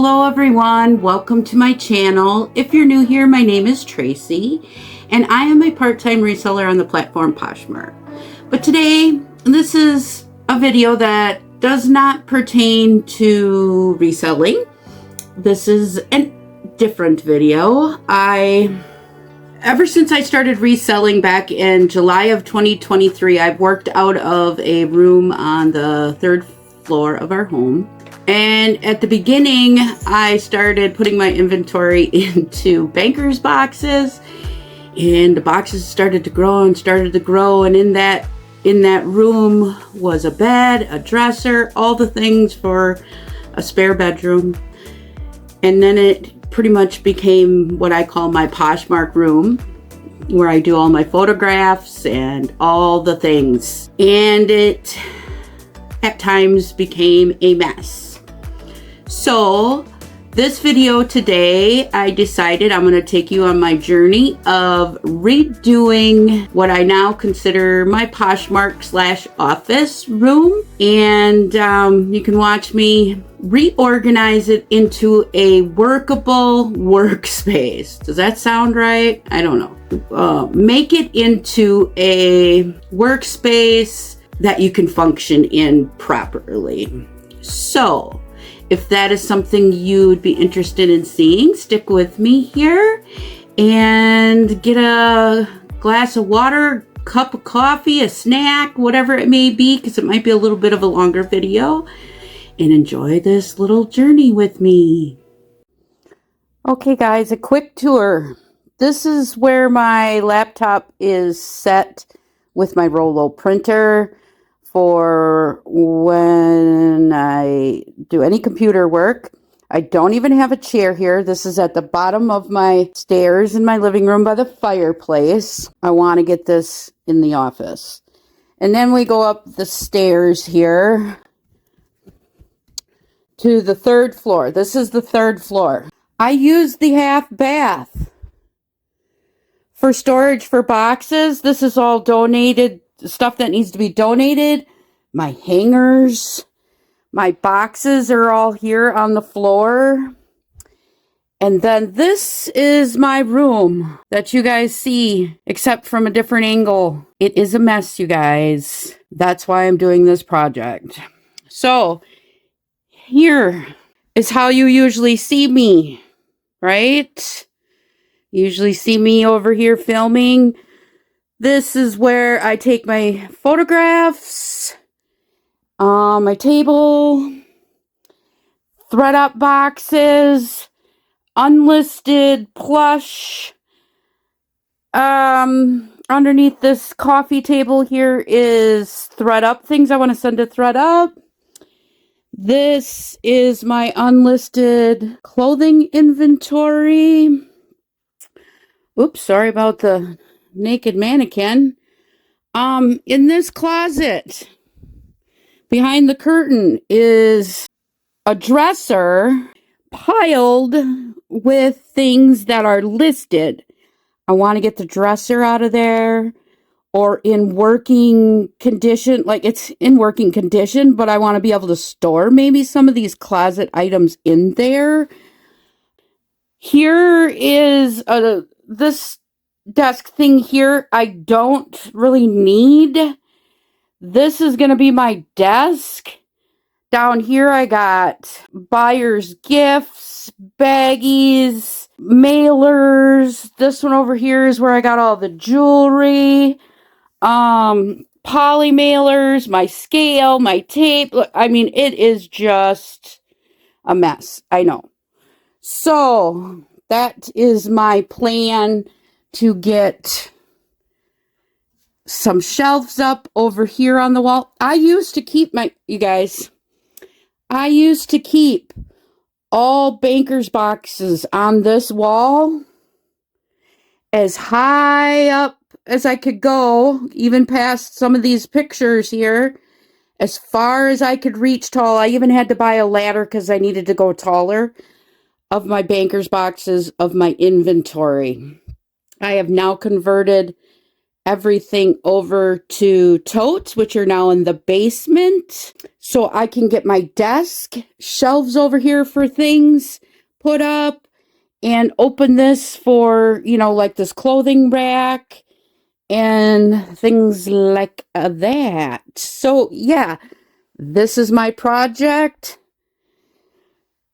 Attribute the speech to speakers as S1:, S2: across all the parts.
S1: Hello everyone, welcome to my channel. If you're new here, my name is Tracy and I am a part-time reseller on the platform Poshmark. But today, this is a video that does not pertain to reselling. This is a different video. Ever since I started reselling back in July of 2023, I've worked out of a room on the third floor of our home. And at the beginning, I started putting my inventory into banker's boxes, and the boxes started to grow. And in that room was a bed, a dresser, all the things for a spare bedroom. And then it pretty much became what I call my Poshmark room, where I do all my photographs and all the things. And it at times became a mess. So this video today, I decided I'm going to take you on my journey of redoing what I now consider my Poshmark / office room. And you can watch me reorganize it into a workable workspace. Does that sound right? I don't know. Make it into a workspace that you can function in properly. So if that is something you would be interested in seeing, stick with me here and get a glass of water, cup of coffee, a snack, whatever it may be, because it might be a little bit of a longer video, and enjoy this little journey with me. Okay guys, a quick tour. This is where my laptop is set with my Rollo printer for when I do any computer work. I don't even have a chair here. This is at the bottom of my stairs in my living room by the fireplace. I want to get this in the office. And then we go up the stairs here to the third floor. This is the third floor. I use the half bath for storage for boxes. This is all donated stuff that needs to be donated. My hangers, my boxes are all here on the floor. And then this is my room that you guys see, except from a different angle. It is a mess, you guys. That's why I'm doing this project. So here is how you usually see me, right? You usually see me over here filming. This is where I take my photographs, my table, thread up boxes, unlisted plush. Underneath this coffee table here is thread up things I want to send to thread up. This is my unlisted clothing inventory. Oops, sorry about the naked mannequin. In this closet behind the curtain is a dresser piled with things that are listed. I want to get the dresser out of there, or in working condition. Like, it's in working condition, but I want to be able to store maybe some of these closet items in there. Here is this desk thing here I don't really need. This is going to be my desk. Down here I got buyer's gifts, baggies, mailers. This one over here is where I got all the jewelry, poly mailers, my scale, my tape. Look, I mean, it is just a mess. I know. So that is my plan, to get some shelves up over here on the wall. I used to keep all banker's boxes on this wall as high up as I could go, even past some of these pictures here, as far as I could reach tall. I even had to buy a ladder because I needed to go taller, of my banker's boxes of my inventory. I have now converted everything over to totes, which are now in the basement, so I can get my desk, shelves over here for things put up, and open this for, you know, like this clothing rack and things like that. So yeah, this is my project.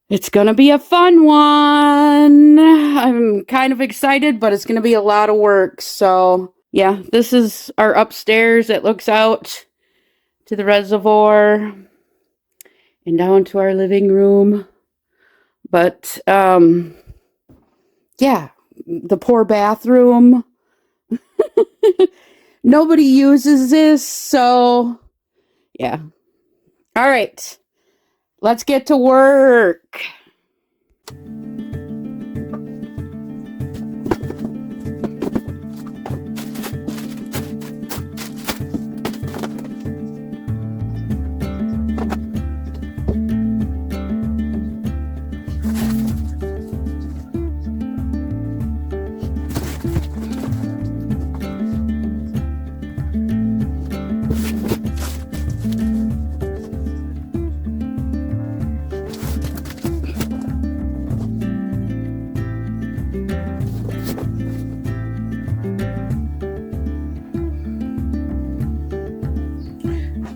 S1: It's gonna be a fun one. I'm kind of excited, but it's gonna be a lot of work. So yeah, this is our upstairs. It looks out to the reservoir and down to our living room. But yeah, the poor bathroom. Nobody uses this, so yeah. All right, let's get to work.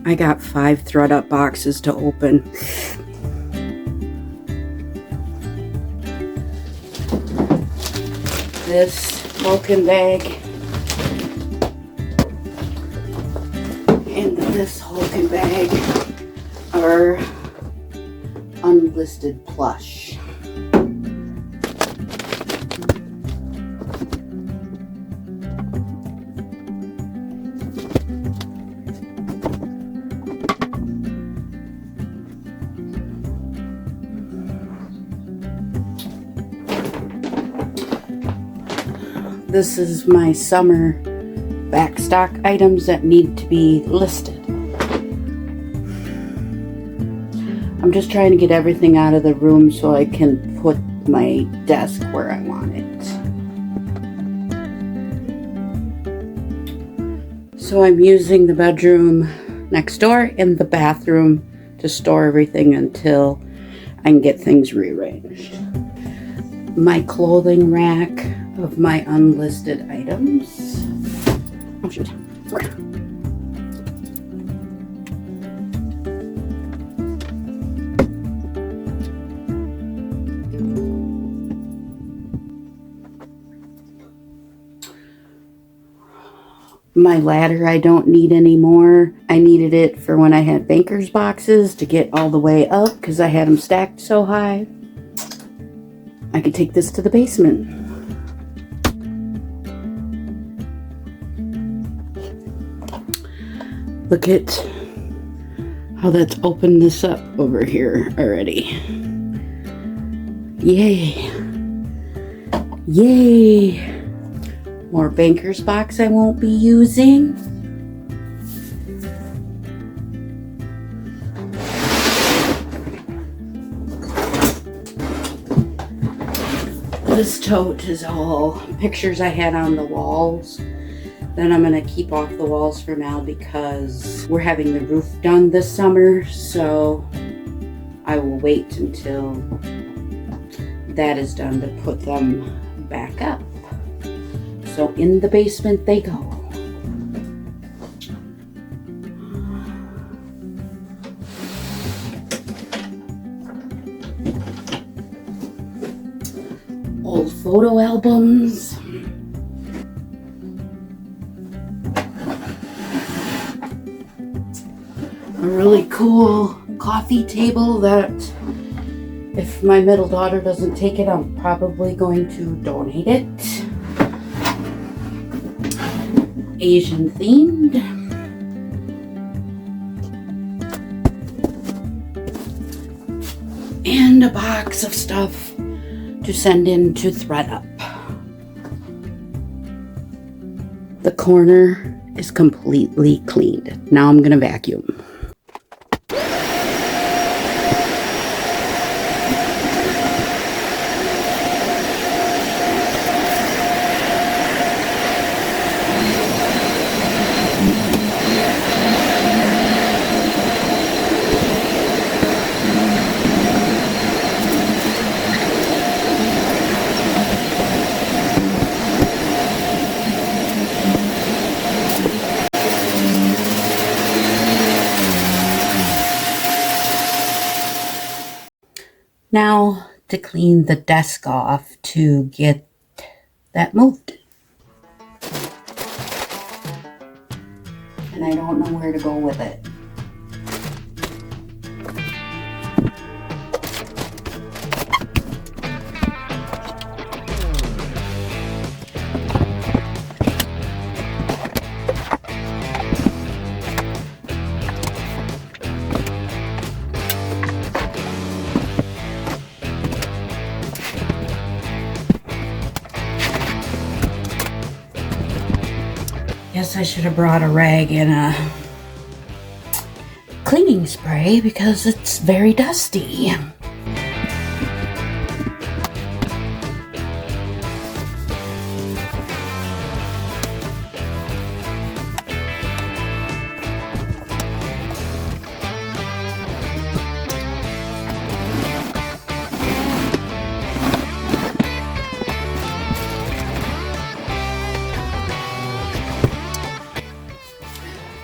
S1: I got 5 thread up boxes to open. This Vulcan bag and this Vulcan bag are unlisted plush. This is my summer backstock items that need to be listed. I'm just trying to get everything out of the room so I can put my desk where I want it. So I'm using the bedroom next door and the bathroom to store everything until I can get things rearranged. My clothing rack of my unlisted items. Oh shoot. My ladder I don't need anymore. I needed it for when I had banker's boxes to get all the way up because I had them stacked so high. I could take this to the basement. Look at how that's opened this up over here already. Yay. Yay. More banker's box I won't be using. This tote is all pictures I had on the walls. Then I'm going to keep off the walls for now because we're having the roof done this summer. So I will wait until that is done to put them back up. So in the basement they go. Old photo albums. A really cool coffee table that if my middle daughter doesn't take it, I'm probably going to donate it. Asian themed. And a box of stuff to send in to ThreadUp. The corner is completely cleaned. Now I'm gonna vacuum. Now to clean the desk off to get that moved. And I don't know where to go with it. Guess I should have brought a rag and a cleaning spray because it's very dusty.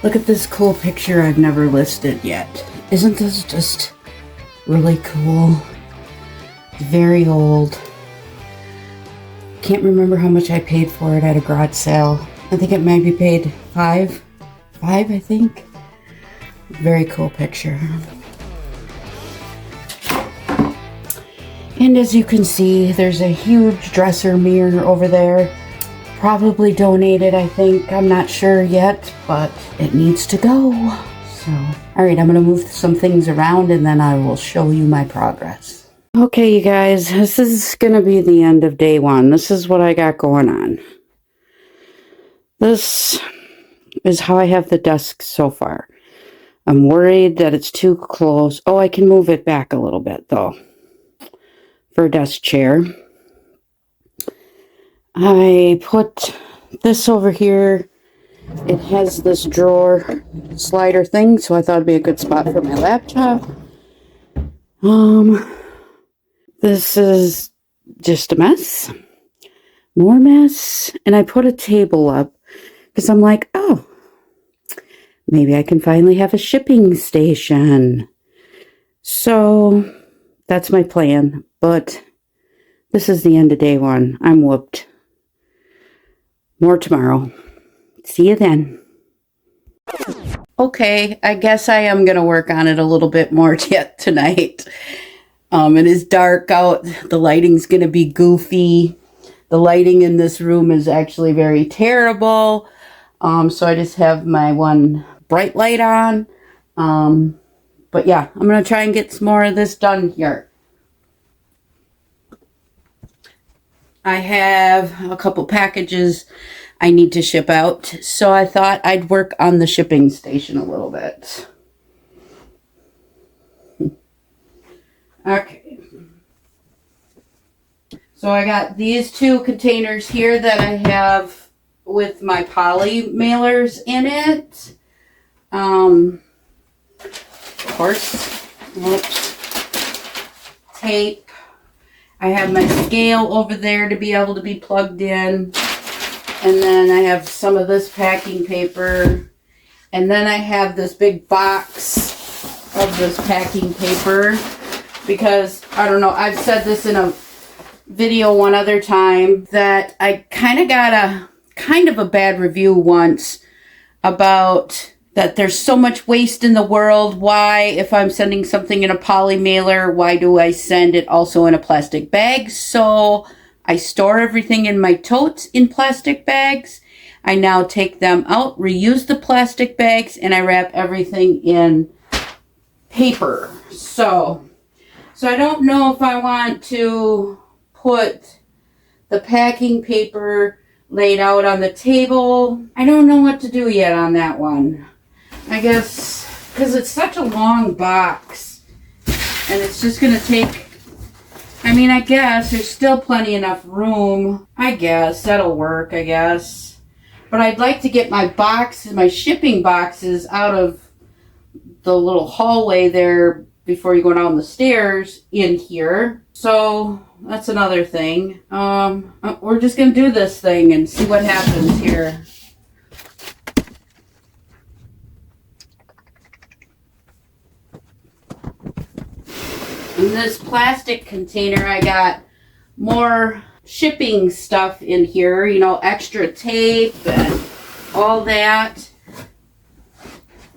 S1: Look at this cool picture I've never listed yet. Isn't this just really cool? It's very old. Can't remember how much I paid for it at a garage sale. I think it might be paid $5, I think. Very cool picture. And as you can see, there's a huge dresser mirror over there. Probably donated, I think. I'm not sure yet, but it needs to go. So, all right, I'm gonna move some things around and then I will show you my progress. Okay, you guys, this is gonna be the end of day one. This is what I got going on. This is how I have the desk so far. I'm worried that it's too close. Oh, I can move it back a little bit though for a desk chair. I put this over here. It has this drawer slider thing, so I thought it'd be a good spot for my laptop. This is just a mess. More mess. And I put a table up because I'm like, oh, maybe I can finally have a shipping station. So that's my plan. But this is the end of day one. I'm whooped. More tomorrow. See you then. Okay, I guess I am going to work on it a little bit more yet tonight. It is dark out. The lighting's going to be goofy. The lighting in this room is actually very terrible. So I just have my one bright light on. But yeah, I'm going to try and get some more of this done here. I have a couple packages I need to ship out, so I thought I'd work on the shipping station a little bit. Okay. So I got these two containers here that I have with my poly mailers in it. Of course, tape. I have my scale over there to be able to be plugged in. And then I have some of this packing paper. And then I have this big box of this packing paper. Because, I don't know, I've said this in a video one other time, that I kind of got a bad review once about that there's so much waste in the world. Why, if I'm sending something in a poly mailer, why do I send it also in a plastic bag? So I store everything in my totes in plastic bags. I now take them out, reuse the plastic bags, and I wrap everything in paper. So I don't know if I want to put the packing paper laid out on the table. I don't know what to do yet on that one. I guess, because it's such a long box, and it's just going to take, I mean, I guess there's still plenty enough room. I guess that'll work, I guess. But I'd like to get my boxes, my shipping boxes out of the little hallway there before you go down the stairs in here. So that's another thing. We're just going to do this thing and see what happens here. In this plastic container, I got more shipping stuff in here, you know, extra tape and all that.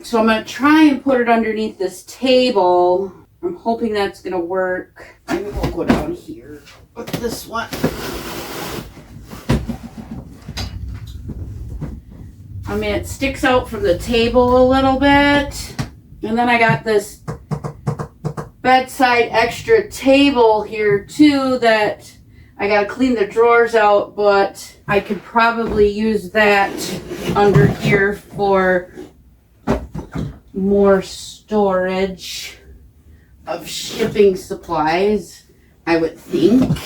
S1: So I'm going to try and put it underneath this table. I'm hoping that's going to work. Maybe we'll go down here with this one. I mean, it sticks out from the table a little bit. And then I got this bedside extra table here too that I got to clean the drawers out, but I could probably use that under here for more storage of shipping supplies, I would think.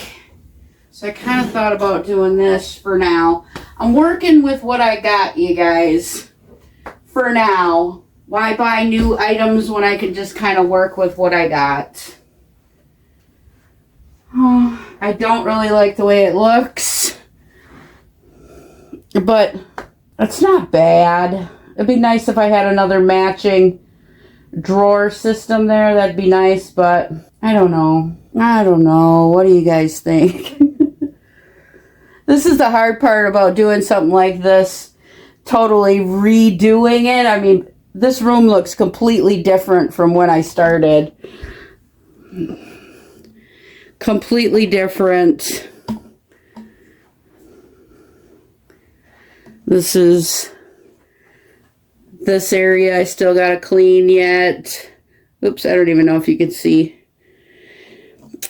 S1: So I kind of thought about doing this for now. I'm working with what I got, you guys, for now. Why buy new items when I can just kind of work with what I got? Oh, I don't really like the way it looks, but it's not bad. It'd be nice if I had another matching drawer system there. That'd be nice, but I don't know. I don't know. What do you guys think? This is the hard part about doing something like this, totally redoing it. I mean, this room looks completely different from when I started. Completely different. This area I still got to clean yet. Oops, I don't even know if you can see.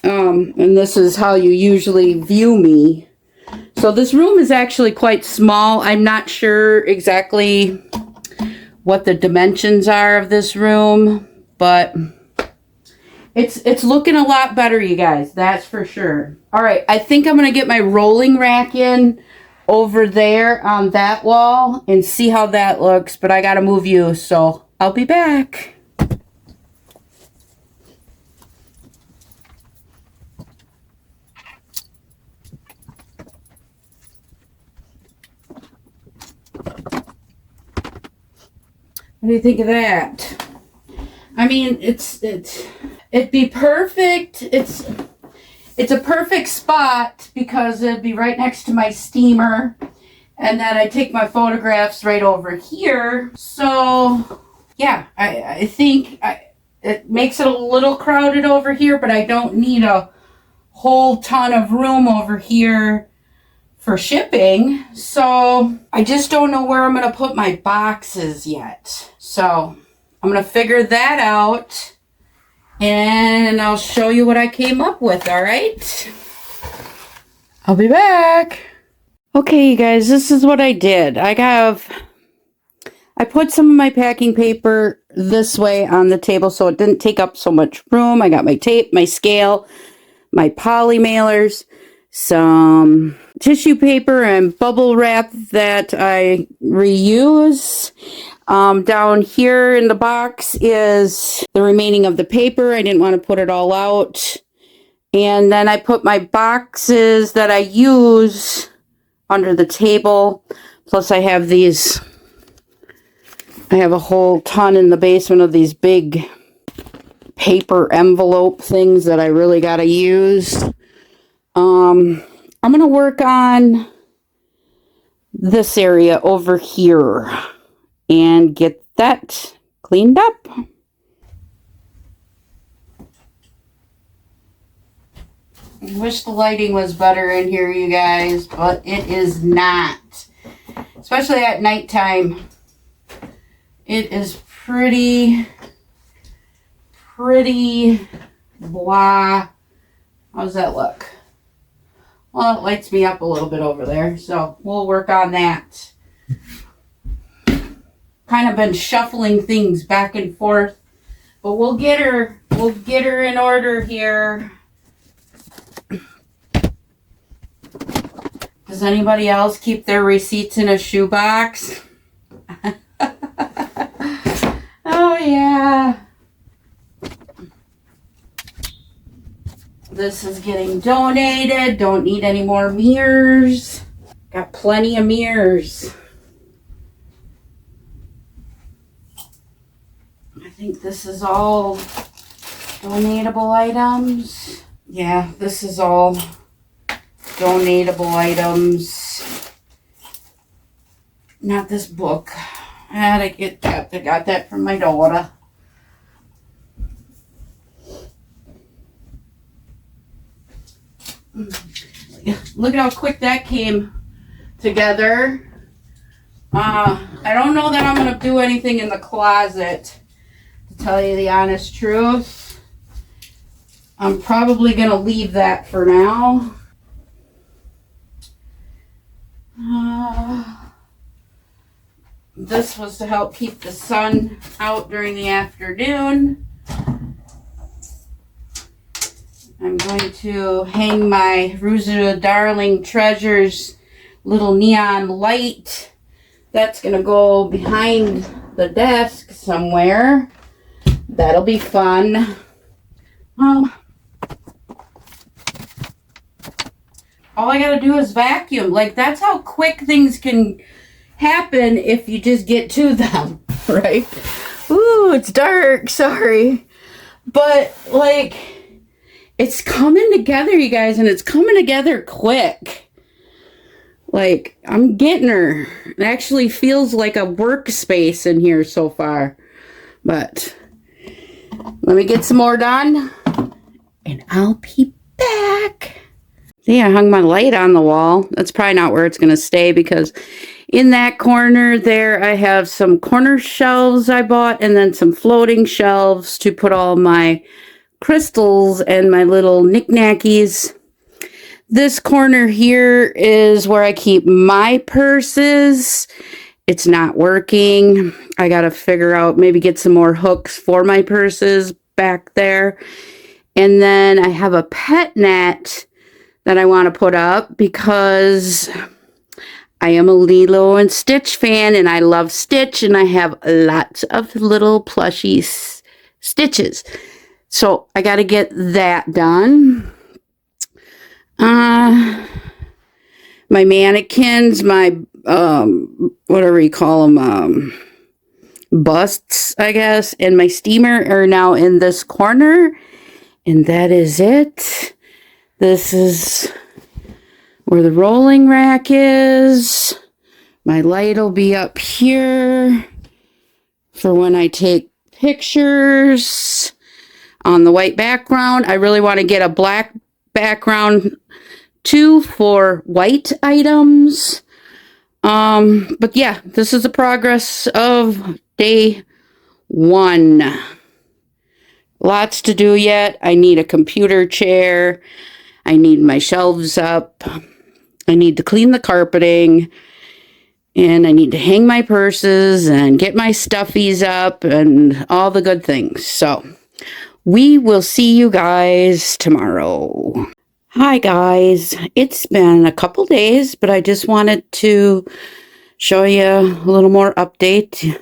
S1: And this is how you usually view me. So this room is actually quite small. I'm not sure exactly what the dimensions are of this room, but it's looking a lot better, you guys. That's for sure. All right, I think I'm going to get my rolling rack in over there on that wall and see how that looks, but I got to move you, so I'll be back. What do you think of that? I mean, it'd be perfect. It's a perfect spot because it'd be right next to my steamer, and then I take my photographs right over here. So yeah, I think it makes it a little crowded over here, but I don't need a whole ton of room over here for shipping. So I just don't know where I'm going to put my boxes yet. So I'm going to figure that out, and I'll show you what I came up with, all right? I'll be back. Okay, you guys, this is what I did. I put some of my packing paper this way on the table so it didn't take up so much room. I got my tape, my scale, my poly mailers, some tissue paper and bubble wrap that I reuse. Down here in the box is the remaining of the paper. I didn't want to put it all out. And then I put my boxes that I use under the table. Plus I have these, I have a whole ton in the basement of these big paper envelope things that I really got to use. I'm going to work on this area over here and get that cleaned up. I wish the lighting was better in here, you guys, but it is not. Especially at nighttime. It is pretty blah. How does that look? Well, it lights me up a little bit over there, so we'll work on that. Kind of been shuffling things back and forth, but we'll get her in order here. Does anybody else keep their receipts in a shoebox? Oh yeah. This is getting donated. Don't need any more mirrors. Got plenty of mirrors. I think this is all donatable items. Yeah, this is all donatable items. Not this book. I had to get that. I got that from my daughter. Look at how quick that came together. I don't know that I'm going to do anything in the closet, to tell you the honest truth. I'm probably going to leave that for now. This was to help keep the sun out during the afternoon. I'm going to hang my Ruza Darling Treasures little neon light. That's going to go behind the desk somewhere. That'll be fun. All I got to do is vacuum. Like, that's how quick things can happen if you just get to them, right? Ooh, it's dark. Sorry. But, like, it's coming together, you guys, and it's coming together quick. Like, I'm getting her. It actually feels like a workspace in here so far. But let me get some more done, and I'll be back. See, I hung my light on the wall. That's probably not where it's going to stay, because in that corner there, I have some corner shelves I bought, and then some floating shelves to put all my crystals and my little knickknackies. This corner here is where I keep my purses. It's not working. I got to figure out, maybe get some more hooks for my purses back there. And then I have a pet net that I want to put up because I am a Lilo and Stitch fan, and I love Stitch, and I have lots of little plushy Stitches. So I got to get that done. My mannequins, my, whatever you call them, busts, I guess, and my steamer are now in this corner. And that is it. This is where the rolling rack is. My light will be up here for when I take pictures. On the white background, I really want to get a black background too for white items. But yeah, this is the progress of day 1. Lots to do yet. I need a computer chair. I need my shelves up. I need to clean the carpeting. And I need to hang my purses and get my stuffies up and all the good things. So we will see you guys tomorrow. Hi guys, it's been a couple days, but I just wanted to show you a little more update.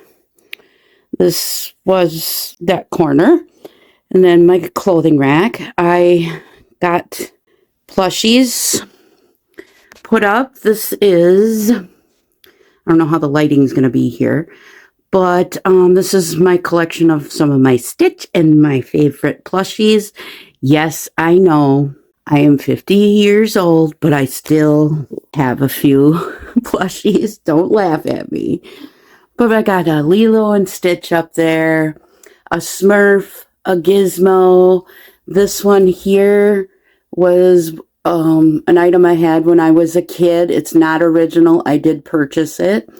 S1: This was that corner, and then my clothing rack. I got plushies put up. This is, I don't know how the lighting's going to be here, but this is my collection of some of my Stitch and my favorite plushies. Yes, I know I am 50 years old, but I still have a few plushies. Don't laugh at me. But I got a Lilo and Stitch up there, a Smurf, a Gizmo. This one here was an item I had when I was a kid. It's not original. I did purchase it.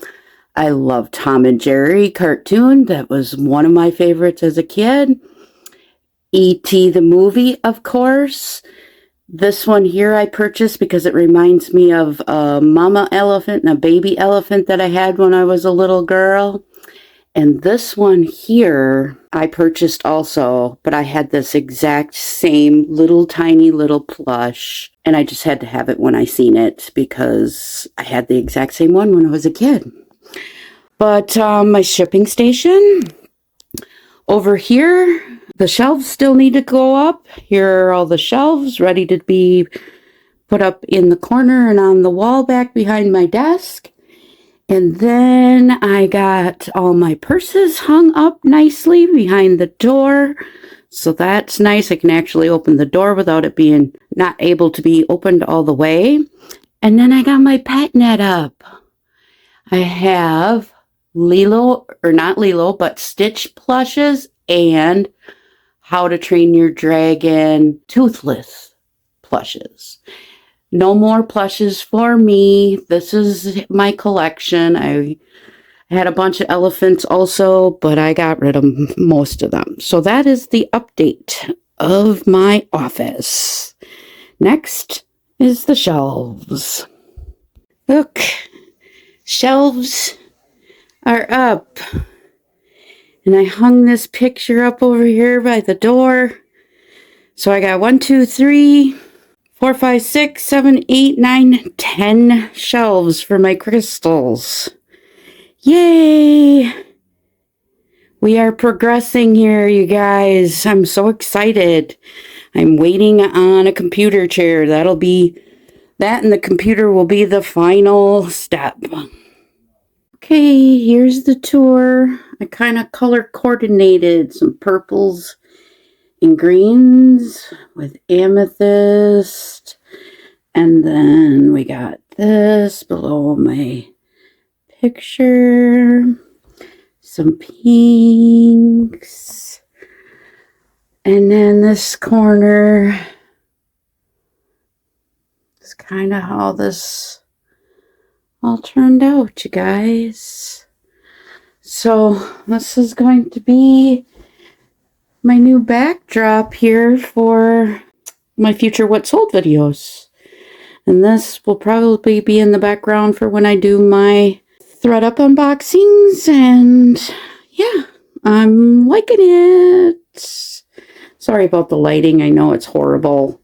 S1: I love Tom and Jerry cartoon. That was one of my favorites as a kid. E.T. the movie, of course. This one here I purchased because it reminds me of a mama elephant and a baby elephant that I had when I was a little girl. And this one here I purchased also, but I had this exact same little tiny little plush. And I just had to have it when I seen it because I had the exact same one when I was a kid. But my shipping station over here, the shelves still need to go up. Here are all the shelves ready to be put up in the corner and on the wall back behind my desk. And then I got all my purses hung up nicely behind the door So that's nice. I can actually open the door without it being not able to be opened all the way. And then I got my pet net up. I have Lilo, or not Lilo, but Stitch plushes and How to Train Your Dragon Toothless plushes. No more plushes for me. This is my collection. I had a bunch of elephants also, but I got rid of most of them. So that is the update of my office. Next is the shelves. Look, shelves are up. And I hung this picture up over here by the door. So I got 1, 2, 3, 4, 5, 6, 7, 8, 9, 10 shelves for my crystals. Yay! We are progressing here, you guys. I'm so excited. I'm waiting on a computer chair. That and the computer will be the final step. Okay, here's the tour. I kind of color coordinated some purples and greens with amethyst. And then we got this below my picture. Some pinks. And then this corner is kind of how this all turned out, you guys. So this is going to be my new backdrop here for my future What Sold videos. And this will probably be in the background for when I do my thread up unboxings. And yeah, I'm liking it. Sorry about the lighting. I know it's horrible,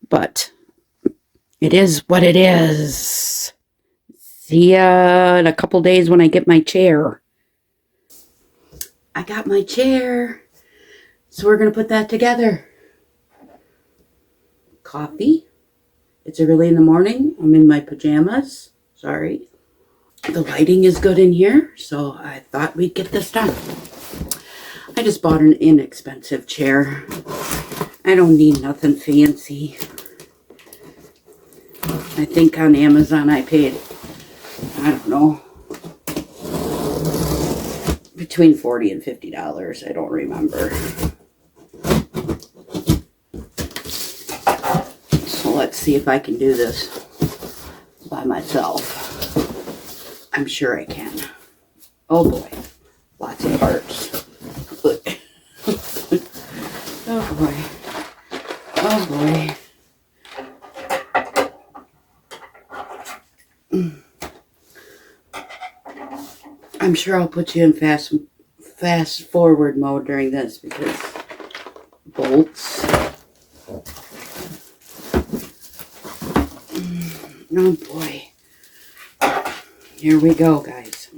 S1: but it is what it is. See ya in a couple days when I get my chair. I got my chair. So we're going to put that together. Coffee. It's early in the morning. I'm in my pajamas. Sorry. The lighting is good in here, so I thought we'd get this done. I just bought an inexpensive chair. I don't need nothing fancy. I think on Amazon I paid, I don't know, between $40 and $50. I don't remember. So let's see if I can do this by myself. I'm sure I can. Oh boy, lots of parts. Oh boy. Oh boy. I'm sure I'll put you in fast forward mode during this because bolts. Oh boy. Here we go, guys.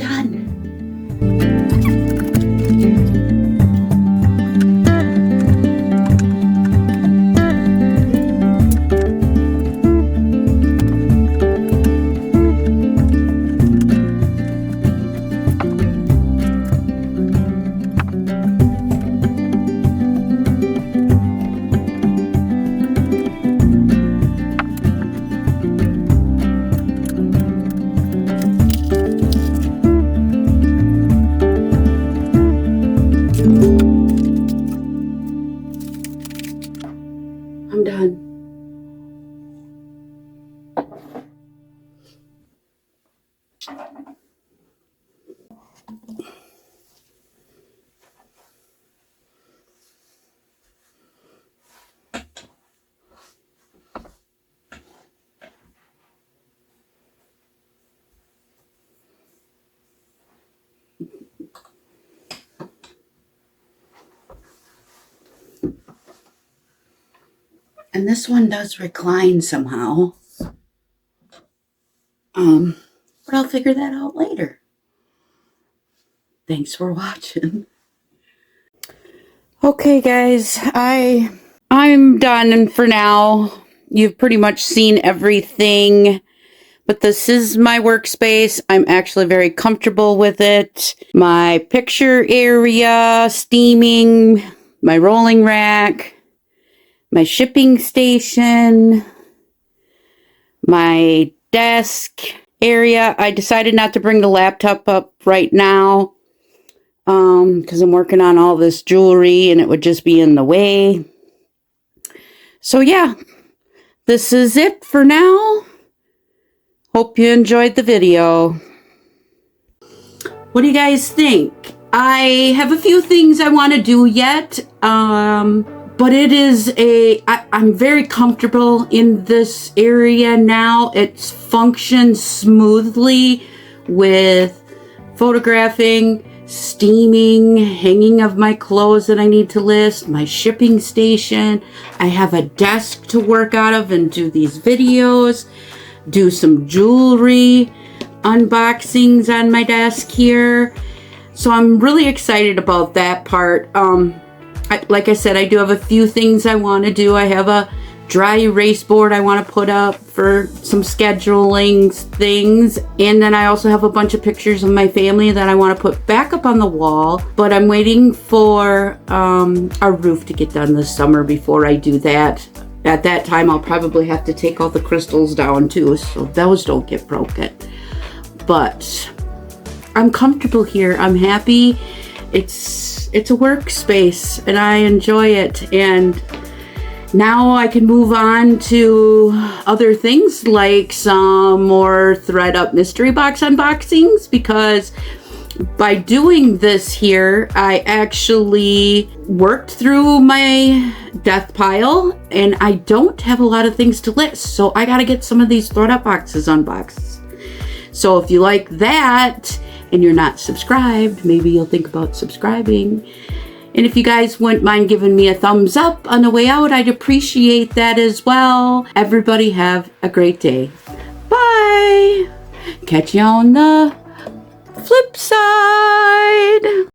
S1: done. I'm done. And this one does recline somehow. But I'll figure that out later. Thanks for watching. Okay, guys, I'm done for now. You've pretty much seen everything. But this is my workspace. I'm actually very comfortable with it. My picture area, steaming, my rolling rack, my shipping station, my desk area. I decided not to bring the laptop up right now because I'm working on all this jewelry and it would just be in the way. So yeah, this is it for now. Hope you enjoyed the video. What do you guys think? I have a few things I want to do yet, but it is I'm very comfortable in this area now. It's functioned smoothly with photographing, steaming, hanging of my clothes that I need to list, my shipping station. I have a desk to work out of and do these videos. Do some jewelry unboxings on my desk here. So I'm really excited about that part. Like I said, I do have a few things I want to do. I have a dry erase board I want to put up for some scheduling things. And then I also have a bunch of pictures of my family that I want to put back up on the wall. But I'm waiting for our roof to get done this summer before I do that. At that time, I'll probably have to take all the crystals down too, so those don't get broken. But I'm comfortable here. I'm happy. It's a workspace, and I enjoy it. And now I can move on to other things like some more Thread Up mystery box unboxings, because by doing this here, I actually worked through my death pile and I don't have a lot of things to list. So I got to get some of these Thread Up boxes unboxed. So if you like that and you're not subscribed, maybe you'll think about subscribing. And if you guys wouldn't mind giving me a thumbs up on the way out, I'd appreciate that as well. Everybody have a great day. Bye. Catch you on the flip side.